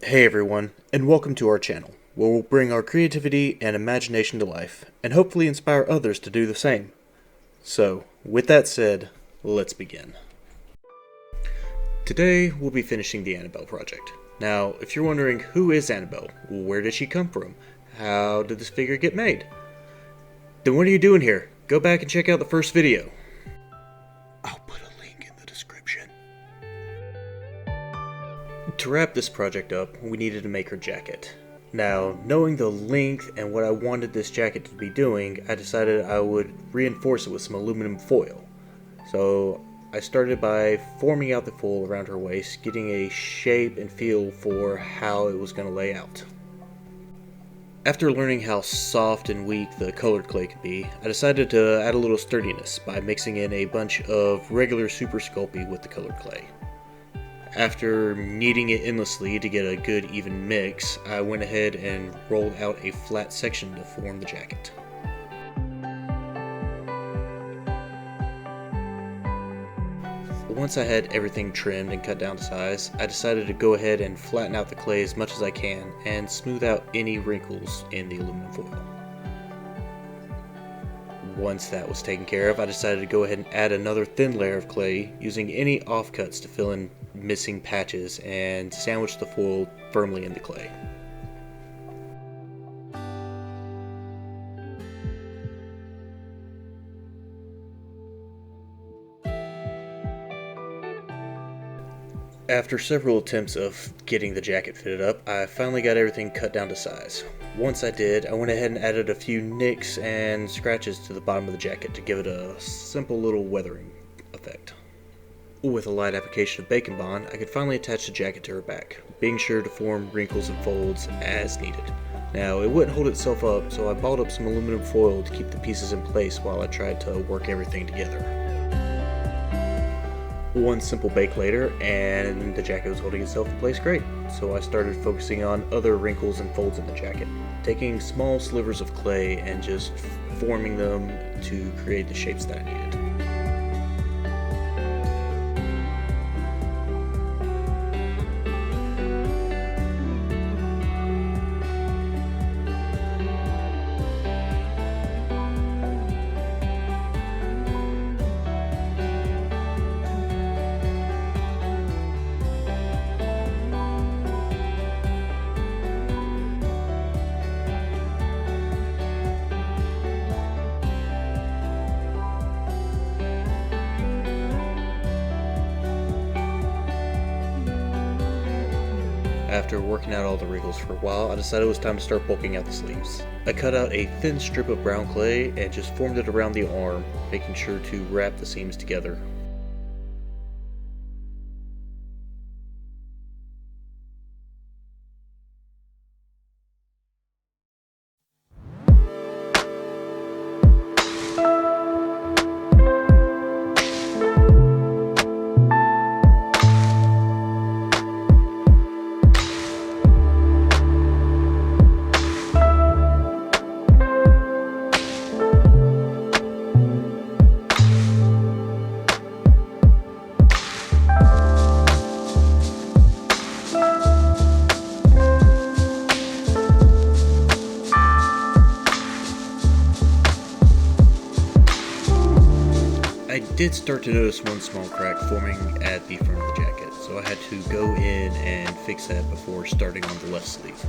Hey everyone, and welcome to our channel, where we'll bring our creativity and imagination to life, and hopefully inspire others to do the same. So, with that said, let's begin. Today, we'll be finishing the Anabel project. Now, if you're wondering who is Anabel, where did she come from, how did this figure get made, then what are you doing here? Go back and check out the first video. I'll put a link in the description. To wrap this project up, we needed to make her jacket. Now, knowing the length and what I wanted this jacket to be doing, I decided I would reinforce it with some aluminum foil. So I started by forming out the foil around her waist, getting a shape and feel for how it was going to lay out. After learning how soft and weak the colored clay could be, I decided to add a little sturdiness by mixing in a bunch of regular Super Sculpey with the colored clay. After kneading it endlessly to get a good even mix, I went ahead and rolled out a flat section to form the jacket. Once I had everything trimmed and cut down to size, I decided to go ahead and flatten out the clay as much as I can and smooth out any wrinkles in the aluminum foil. Once that was taken care of, I decided to go ahead and add another thin layer of clay using any offcuts to fill in missing patches and sandwich the foil firmly in the clay. After several attempts of getting the jacket fitted up, I finally got everything cut down to size. Once I did, I went ahead and added a few nicks and scratches to the bottom of the jacket to give it a simple little weathering effect. With a light application of Bacon Bond, I could finally attach the jacket to her back, being sure to form wrinkles and folds as needed. Now, it wouldn't hold itself up, so I balled up some aluminum foil to keep the pieces in place while I tried to work everything together. One simple bake later, and the jacket was holding itself in place great, so I started focusing on other wrinkles and folds in the jacket, taking small slivers of clay and just forming them to create the shapes that I needed. After working out all the wrinkles for a while, I decided it was time to start bulking out the sleeves. I cut out a thin strip of brown clay and just formed it around the arm, making sure to wrap the seams together. I did start to notice one small crack forming at the front of the jacket, so I had to go in and fix that before starting on the left sleeve.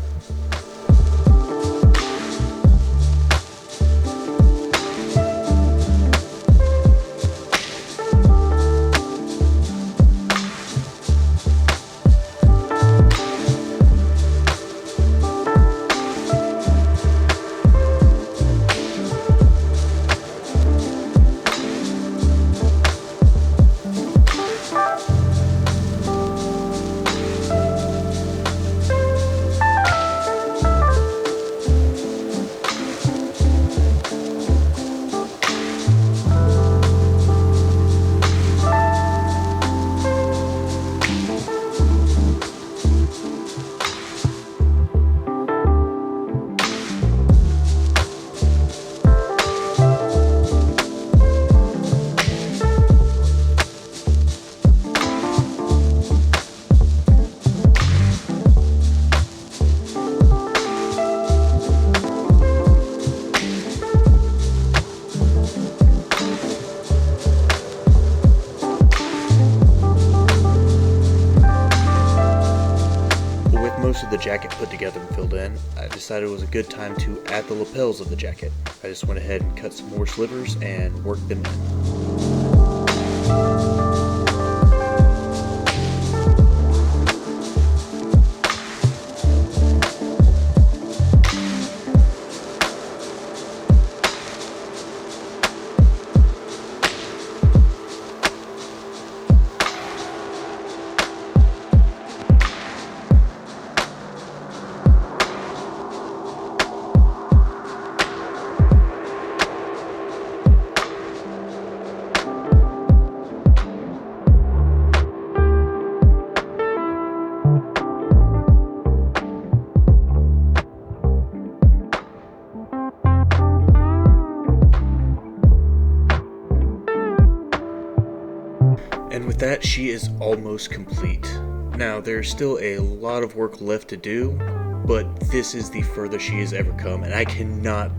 most of the jacket put together and filled in, I decided it was a good time to add the lapels of the jacket. I just went ahead and cut some more slivers and worked them in. And with that, she is almost complete. Now, there's still a lot of work left to do, but this is the furthest she has ever come, and I cannot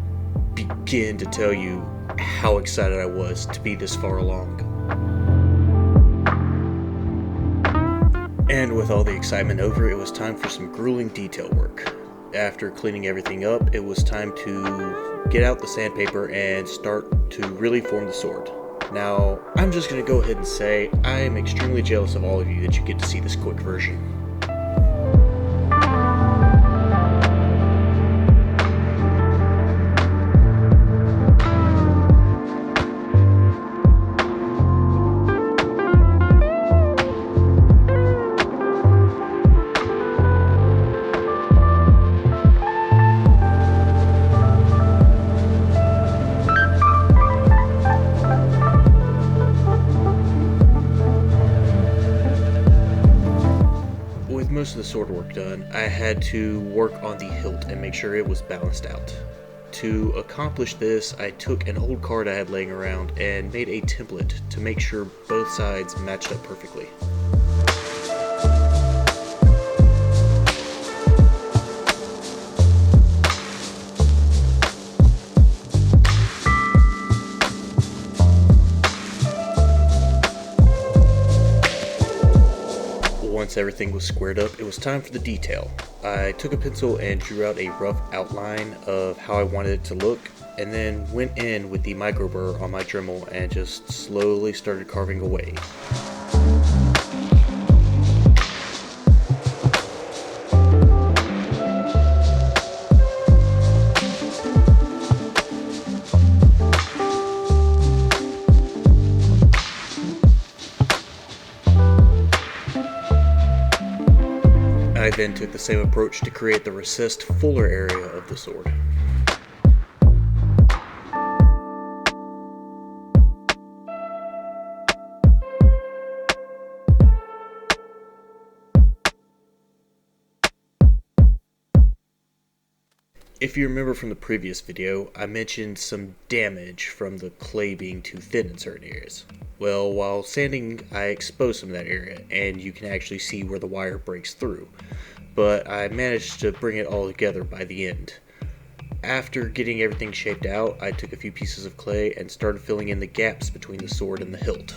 begin to tell you how excited I was to be this far along. And with all the excitement over, it was time for some grueling detail work. After cleaning everything up, it was time to get out the sandpaper and start to really form the sword. Now, I'm just going to go ahead and say I am extremely jealous of all of you that you get to see this quick version. Most of the sword work done, I had to work on the hilt and make sure it was balanced out. To accomplish this, I took an old card I had laying around and made a template to make sure both sides matched up perfectly. Once everything was squared up, it was time for the detail. I took a pencil and drew out a rough outline of how I wanted it to look, and then went in with the micro burr on my Dremel and just slowly started carving away. I then took the same approach to create the recessed, fuller area of the sword. If you remember from the previous video, I mentioned some damage from the clay being too thin in certain areas. Well, while sanding, I exposed some of that area, and you can actually see where the wire breaks through. But I managed to bring it all together by the end. After getting everything shaped out, I took a few pieces of clay and started filling in the gaps between the sword and the hilt.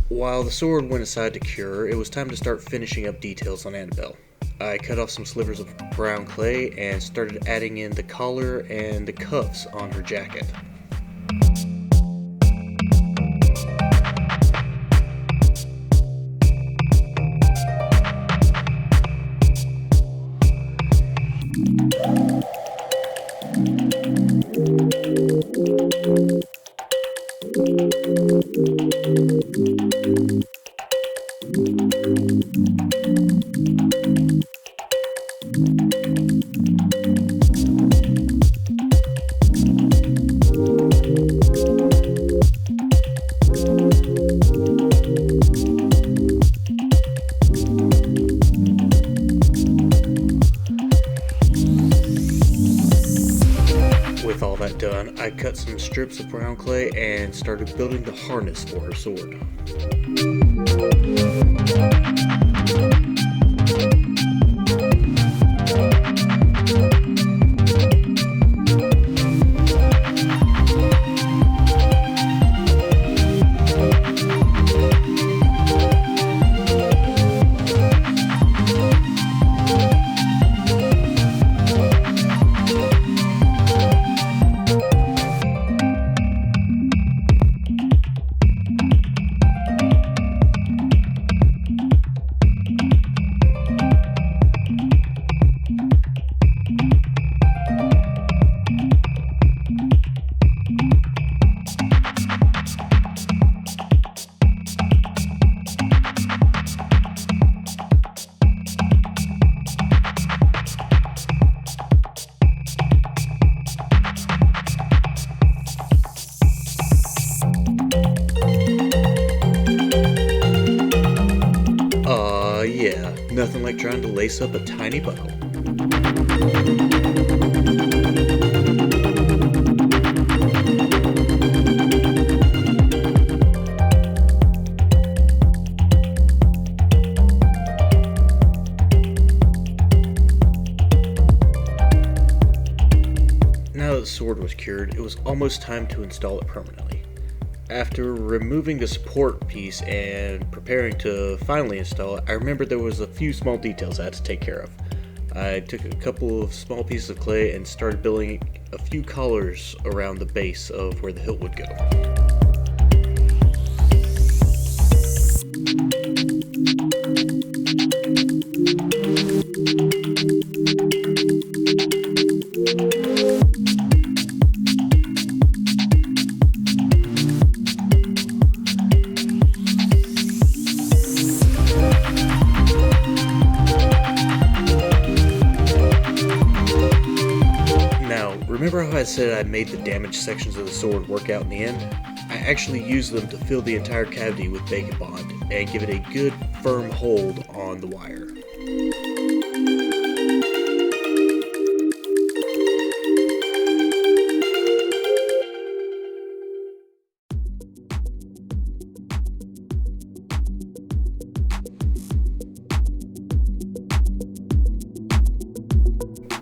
While the sword went aside to cure, it was time to start finishing up details on Anabel. I cut off some slivers of brown clay and started adding in the collar and the cuffs on her jacket. that done, I cut some strips of brown clay and started building the harness for her sword. Yeah, nothing like trying to lace up a tiny buckle. Now that the sword was cured, it was almost time to install it permanently. After removing the support piece and preparing to finally install it, I remembered there was a few small details I had to take care of. I took a couple of small pieces of clay and started building a few collars around the base of where the hilt would go. Remember how I said I made the damaged sections of the sword work out in the end? I actually used them to fill the entire cavity with bacon bond and give it a good firm hold on the wire.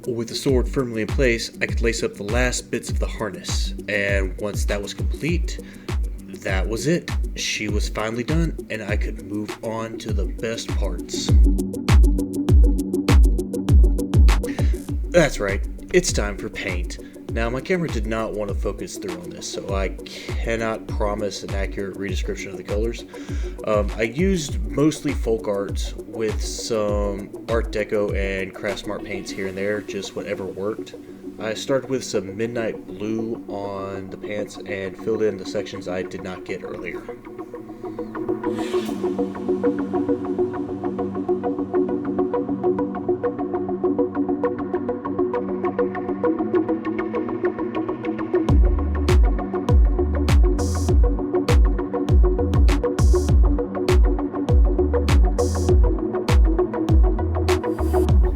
With the sword firmly in place, I could lace up the last bits of the harness, and once that was complete, that was it. She was finally done, and I could move on to the best parts. That's right, it's time for paint. Now, my camera did not want to focus through on this, so I cannot promise an accurate redescription of the colors. I used mostly folk art with some Art Deco and Craft Smart paints here and there, just whatever worked. I started with some midnight blue on the pants and filled in the sections I did not get earlier.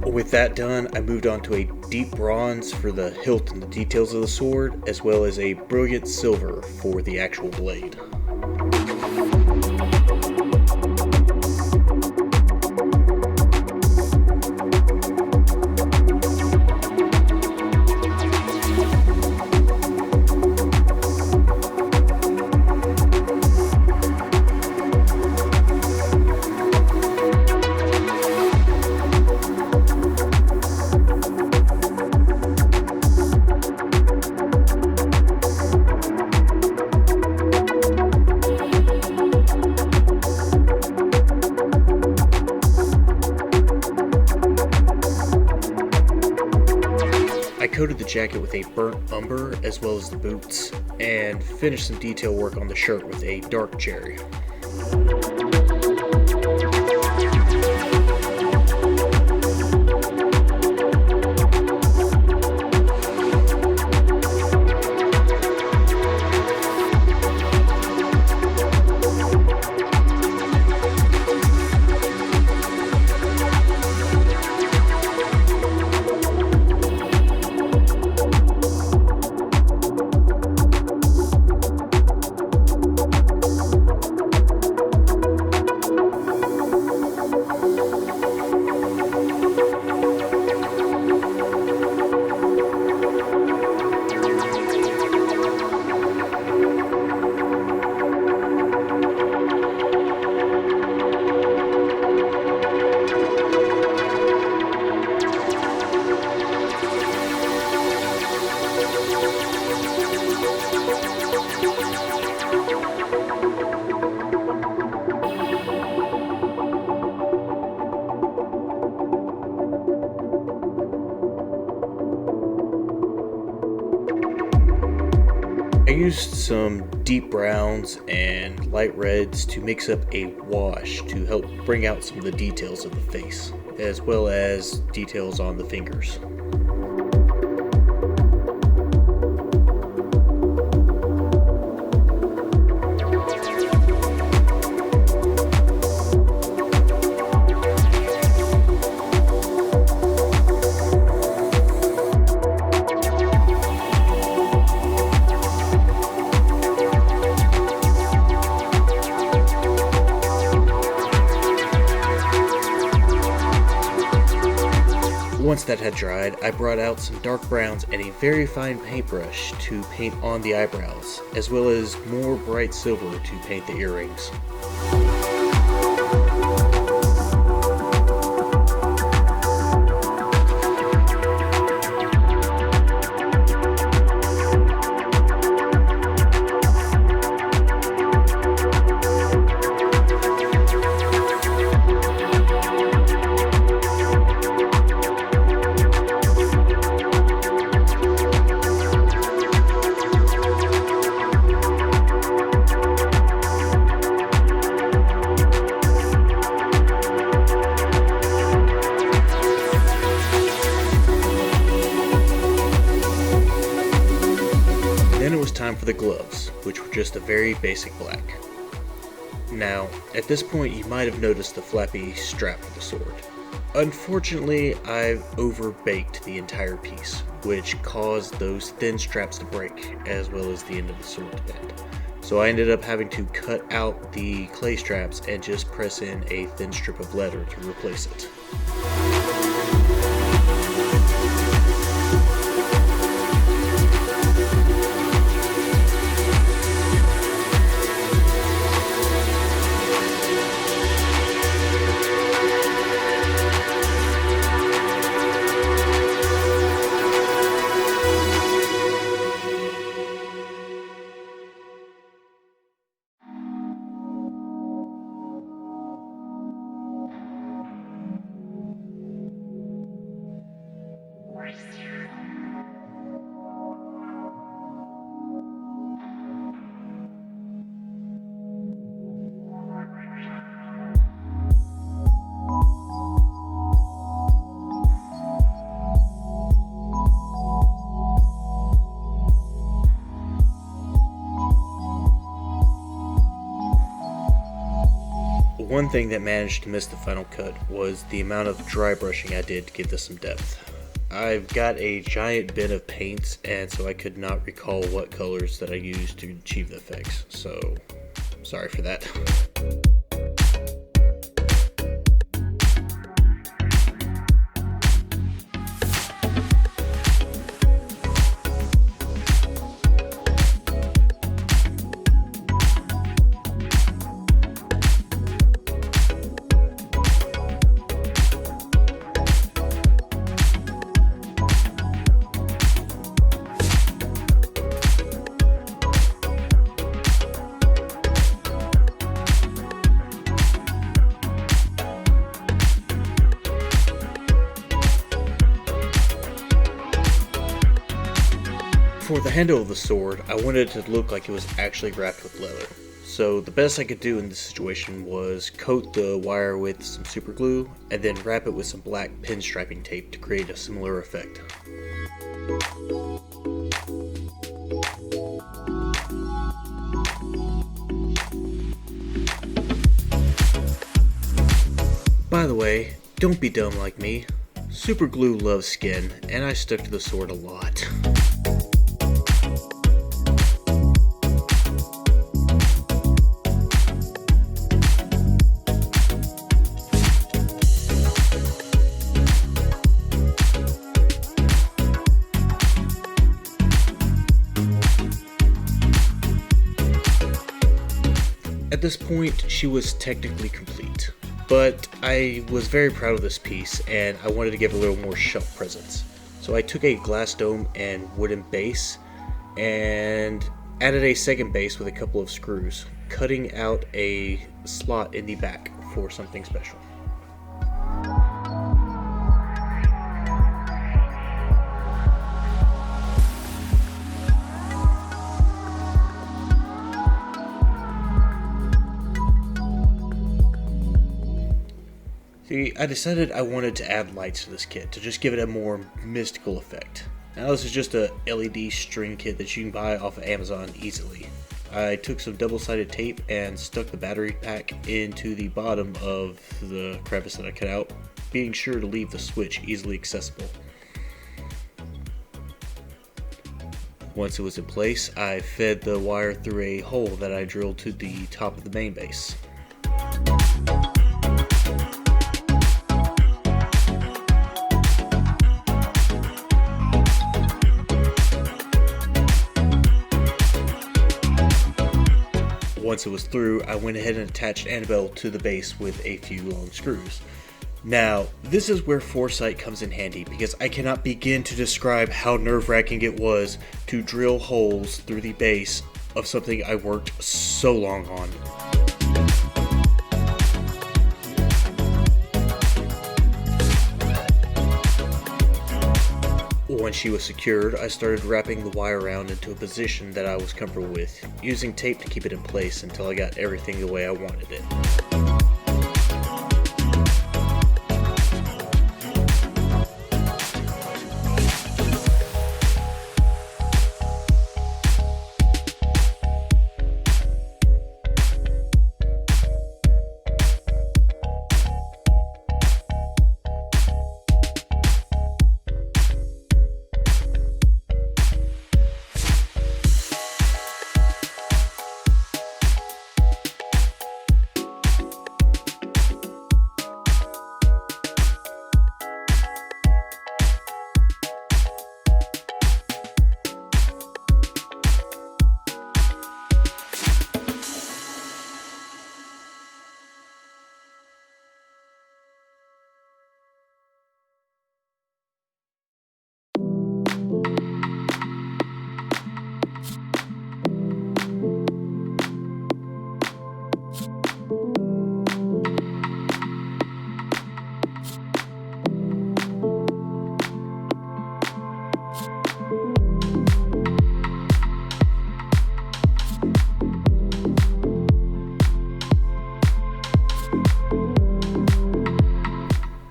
With that done, I moved on to a deep bronze for the hilt and the details of the sword, as well as a brilliant silver for the actual blade. I coated the jacket with a burnt umber as well as the boots, and finished some detail work on the shirt with a dark cherry. used some deep browns and light reds to mix up a wash to help bring out some of the details of the face, as well as details on the fingers. Once that had dried, I brought out some dark browns and a very fine paintbrush to paint on the eyebrows, as well as more bright silver to paint the earrings. Time for the gloves, which were just a very basic black. Now, at this point you might have noticed the flappy strap for the sword. Unfortunately, I've overbaked the entire piece, which caused those thin straps to break, as well as the end of the sword to bend. So I ended up having to cut out the clay straps and just press in a thin strip of leather to replace it. One thing that managed to miss the final cut was the amount of dry brushing I did to give this some depth. I've got a giant bin of paints, and so I could not recall what colors that I used to achieve the effects, so sorry for that. For the handle of the sword, I wanted it to look like it was actually wrapped with leather. So the best I could do in this situation was coat the wire with some super glue and then wrap it with some black pinstriping tape to create a similar effect. By the way, don't be dumb like me. Super glue loves skin, and I stuck to the sword a lot. At this point, she was technically complete, but I was very proud of this piece and I wanted to give a little more shelf presence. So I took a glass dome and wooden base and added a second base with a couple of screws, cutting out a slot in the back for something special. I decided I wanted to add lights to this kit to just give it a more mystical effect. Now this is just a LED string kit that you can buy off of Amazon easily. I took some double-sided tape and stuck the battery pack into the bottom of the crevice that I cut out, being sure to leave the switch easily accessible. Once it was in place, I fed the wire through a hole that I drilled to the top of the main base. Once it was through, I went ahead and attached Anabel to the base with a few long screws. Now, this is where foresight comes in handy, because I cannot begin to describe how nerve-wracking it was to drill holes through the base of something I worked so long on. Once she was secured, I started wrapping the wire around into a position that I was comfortable with, using tape to keep it in place until I got everything the way I wanted it.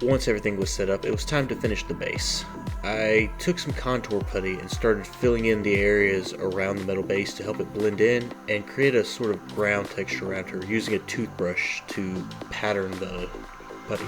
Once everything was set up, it was time to finish the base. I took some contour putty and started filling in the areas around the metal base to help it blend in and create a sort of brown texture around her, using a toothbrush to pattern the putty.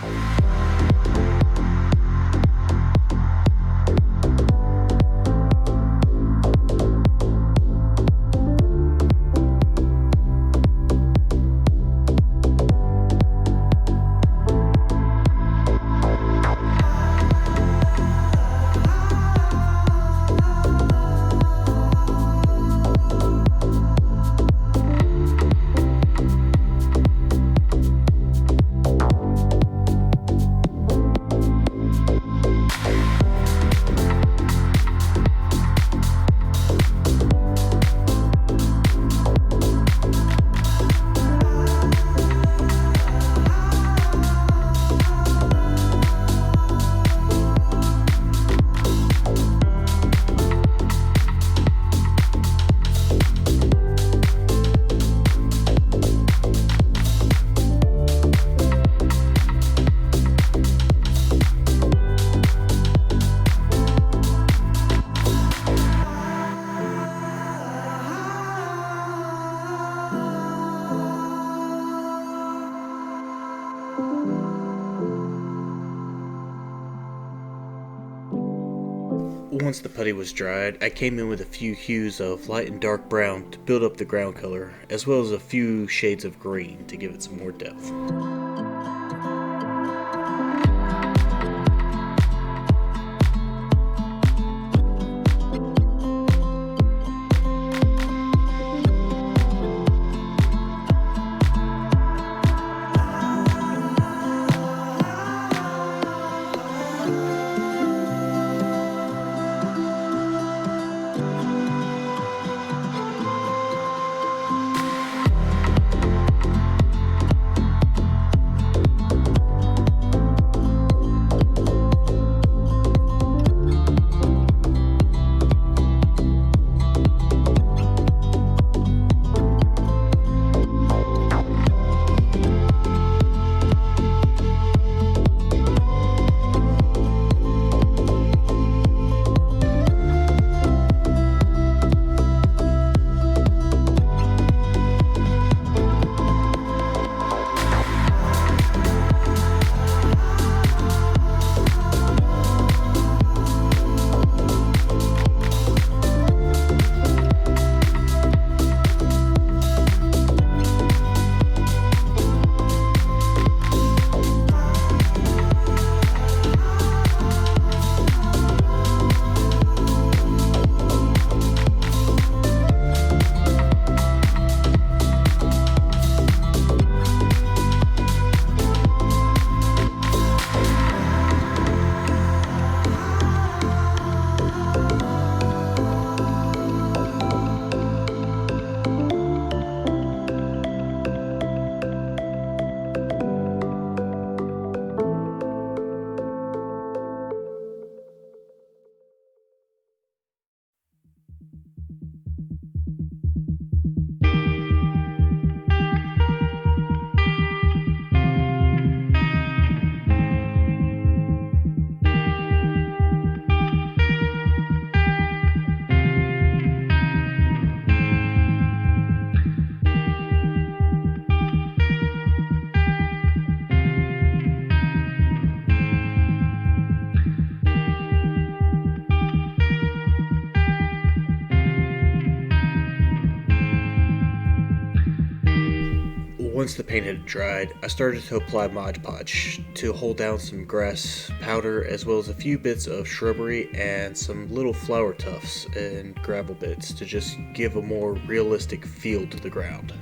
Once the putty was dried, I came in with a few hues of light and dark brown to build up the ground color, as well as a few shades of green to give it some more depth. Once the paint had dried, I started to apply Mod Podge to hold down some grass powder as well as a few bits of shrubbery and some little flower tufts and gravel bits to just give a more realistic feel to the ground.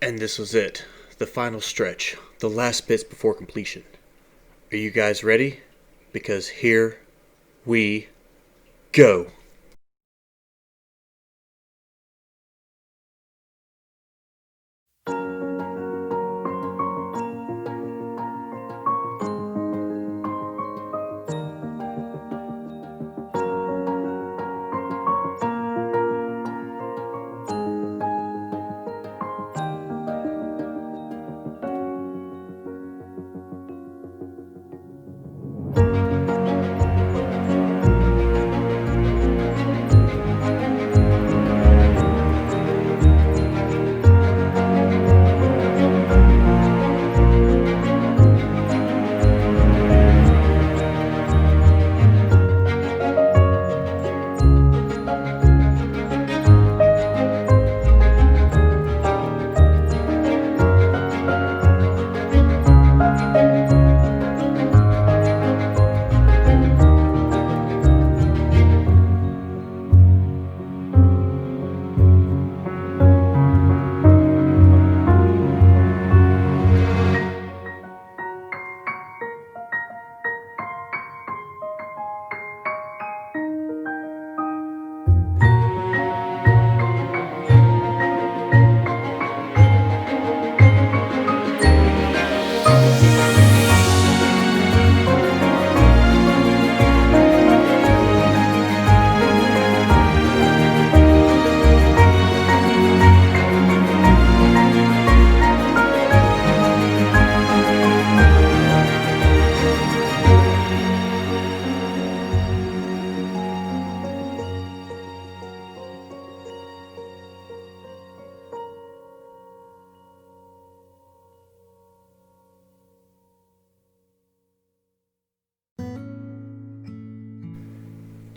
And this was it, the final stretch, the last bits before completion. Are you guys ready? Because here we go.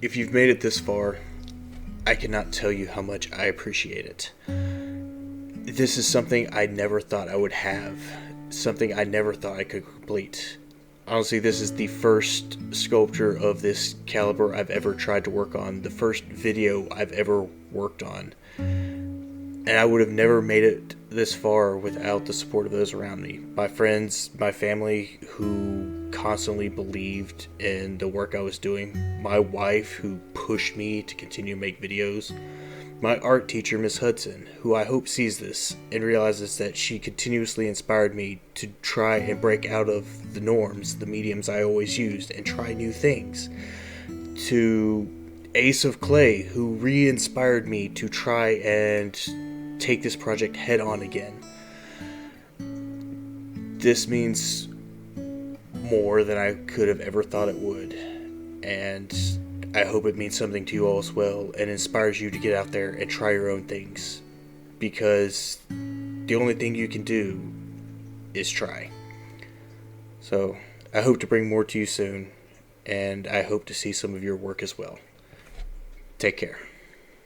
If you've made it this far, I cannot tell you how much I appreciate it. This is something I never thought I would have, something I never thought I could complete. Honestly, this is the first sculpture of this caliber I've ever tried to work on, the first video I've ever worked on. And I would have never made it this far without the support of those around me. My friends, my family who constantly believed in the work I was doing, my wife who pushed me to continue to make videos, my art teacher Miss Hudson, who I hope sees this and realizes that she continuously inspired me to try and break out of the norms, the mediums I always used, and try new things. To Ace of Clay, who re-inspired me to try and take this project head on again. This means more than I could have ever thought it would, and I hope it means something to you all as well and inspires you to get out there and try your own things, because the only thing you can do is try. So I hope to bring more to you soon, and I hope to see some of your work as well. Take care.